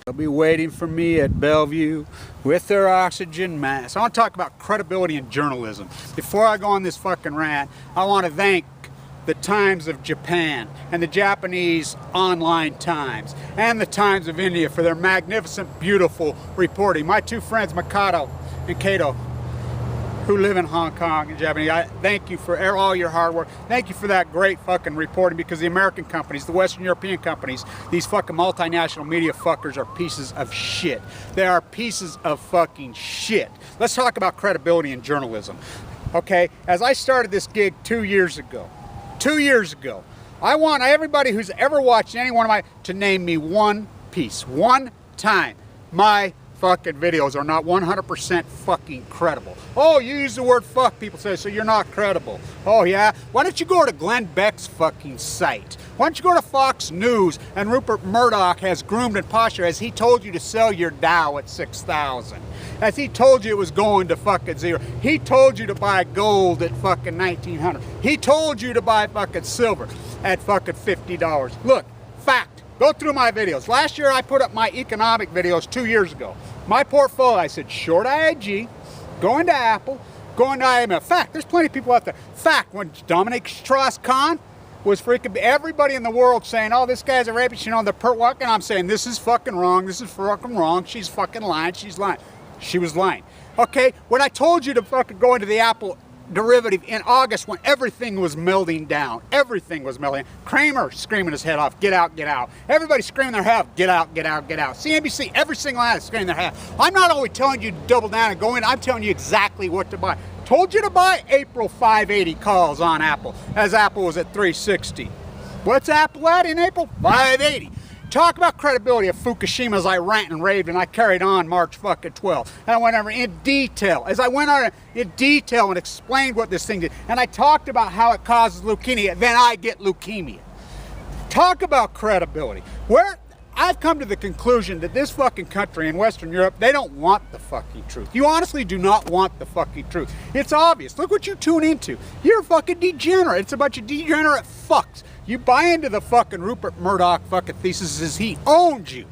They'll be waiting for me at Bellevue with their oxygen mask. I want to talk about credibility in journalism. Before I go on this fucking rant, I want to thank the Times of Japan and the Japanese online Times and the Times of India for their magnificent, beautiful reporting. My two friends, Makoto and Kato, who live in Hong Kong and Japanese, I thank you for all your hard work. Thank you for that great fucking reporting, because the American companies, the Western European companies, these fucking multinational media fuckers are pieces of shit. They are pieces of fucking shit. Let's talk about credibility in journalism. Okay, as I started this gig 2 years ago, I want everybody who's ever watched any one of my to name me one piece, one time my fucking videos are not 100% fucking credible. Oh, you use the word fuck, people say, so you're not credible. Oh yeah? Why don't you go to Glenn Beck's fucking site? Why don't you go to Fox News and Rupert Murdoch has groomed and postured as he told you to sell your Dow at 6,000. As he told you it was going to fucking zero. He told you to buy gold at fucking 1,900. He told you to buy fucking silver at fucking $50. Look, fact. Go through my videos. Last year I put up my economic videos 2 years ago. My portfolio, I said short IAG, going to Apple, going to IMF. Fact, there's plenty of people out there. Fact, when Dominic Strauss-Kahn was freaking everybody in the world saying, oh, this guy's a rapist, you know, the walking, I'm saying, this is fucking wrong, this is fucking wrong, she's fucking lying, she's lying. She was lying. Okay, when I told you to fucking go into the Apple derivative in August when everything was melting down. Everything was melting. Kramer screaming his head off, get out, get out. Everybody screaming their head off, get out, get out, get out. CNBC, every single ad is screaming their head. I'm not only telling you to double down and go in, I'm telling you exactly what to buy. Told you to buy April 580 calls on Apple, as Apple was at 360. What's Apple at in April? 580. Talk about credibility of Fukushima as I rant and raved, and I carried on March fucking 12th. And I went over in detail, as I went on in detail and explained what this thing did. And I talked about how it causes leukemia, then I get leukemia. Talk about credibility. Where I've come to the conclusion that this fucking country in Western Europe, they don't want the fucking truth. You honestly do not want the fucking truth. It's obvious. Look what you tune into. You're a fucking degenerate. It's a bunch of degenerate fucks. You buy into the fucking Rupert Murdoch fucking thesis as he owns you.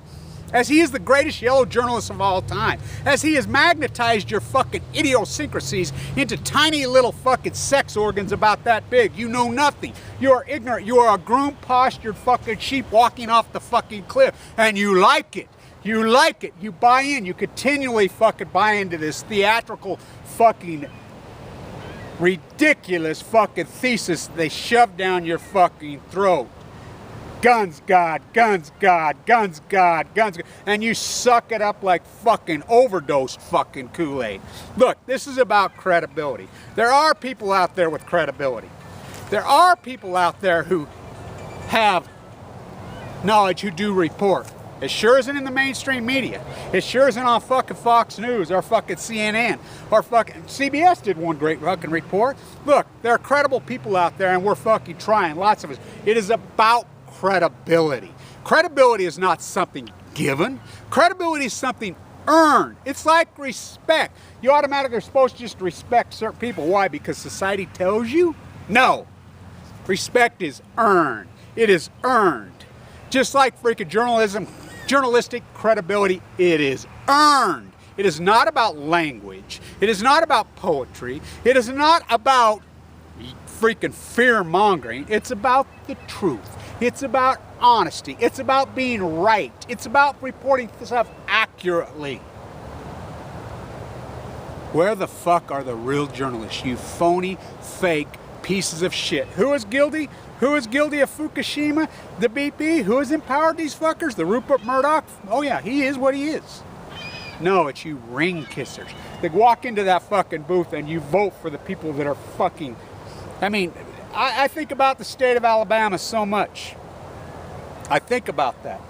As he is the greatest yellow journalist of all time. As he has magnetized your fucking idiosyncrasies into tiny little fucking sex organs about that big. You know nothing. You are ignorant. You are a groom-postured fucking sheep walking off the fucking cliff. And you like it. You like it. You buy in. You continually fucking buy into this theatrical fucking ridiculous fucking thesis they shove down your fucking throat. Guns God, guns God, guns God, guns God, and you suck it up like fucking overdosed fucking Kool-Aid. Look, this is about credibility. There are people out there with credibility. There are people out there who have knowledge, who do report. It sure isn't in the mainstream media. It sure isn't on fucking Fox News or fucking CNN or fucking CBS did one great fucking report. Look, there are credible people out there and we're fucking trying, lots of us. It is about credibility. Credibility is not something given. Credibility is something earned. It's like respect. You automatically are supposed to just respect certain people. Why? Because society tells you? No. Respect is earned. It is earned. Just like freaking journalism, journalistic credibility, it is earned. It is not about language. It is not about poetry. It is not about freaking fear-mongering. It's about the truth. It's about honesty. It's about being right. It's about reporting stuff accurately. Where the fuck are the real journalists, you phony, fake pieces of shit? Who is guilty? Who is guilty of Fukushima? The BP? Who has empowered these fuckers? The Rupert Murdoch? Oh yeah, he is what he is. No, it's you ring kissers. They walk into that fucking booth and you vote for the people that are fucking... I mean, I think about the state of Alabama so much. I think about that.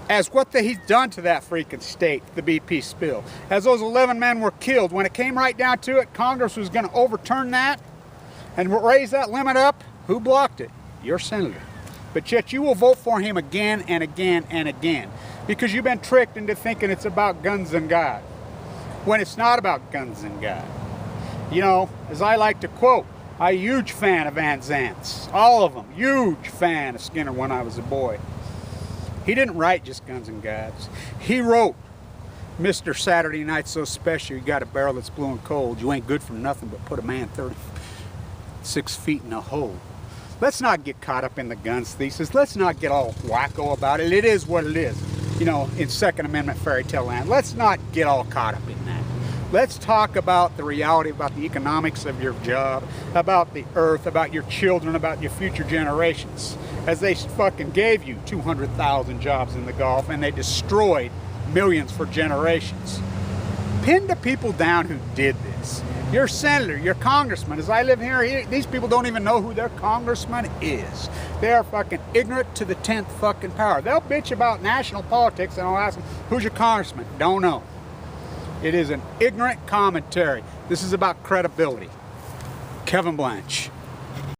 As what he's done to that freaking state, the BP spill. As those 11 men were killed, when it came right down to it, Congress was going to overturn that and raise that limit up. Who blocked it? Your senator. But yet you will vote for him again and again and again. Because you've been tricked into thinking it's about guns and God. When it's not about guns and God. You know, as I like to quote, I'm a huge fan of Van Zant's. All of them. Huge fan of Skinner when I was a boy. He didn't write just Guns and Gads. He wrote Mr. Saturday Night's So Special, You Got a Barrel That's Blue and Cold. You ain't good for nothing but put a man 36 feet in a hole. Let's not get caught up in the guns thesis. Let's not get all wacko about it. It is what it is, you know, in Second Amendment fairy tale land. Let's not get all caught up in that. Let's talk about the reality, about the economics of your job, about the earth, about your children, about your future generations. As they fucking gave you 200,000 jobs in the Gulf and they destroyed millions for generations. Pin the people down who did this. Your senator, your congressman. As I live here, these people don't even know who their congressman is. They are fucking ignorant to the 10th fucking power. They'll bitch about national politics and I'll ask them, who's your congressman? Don't know. It is an ignorant commentary. This is about credibility. Kevin Blanch.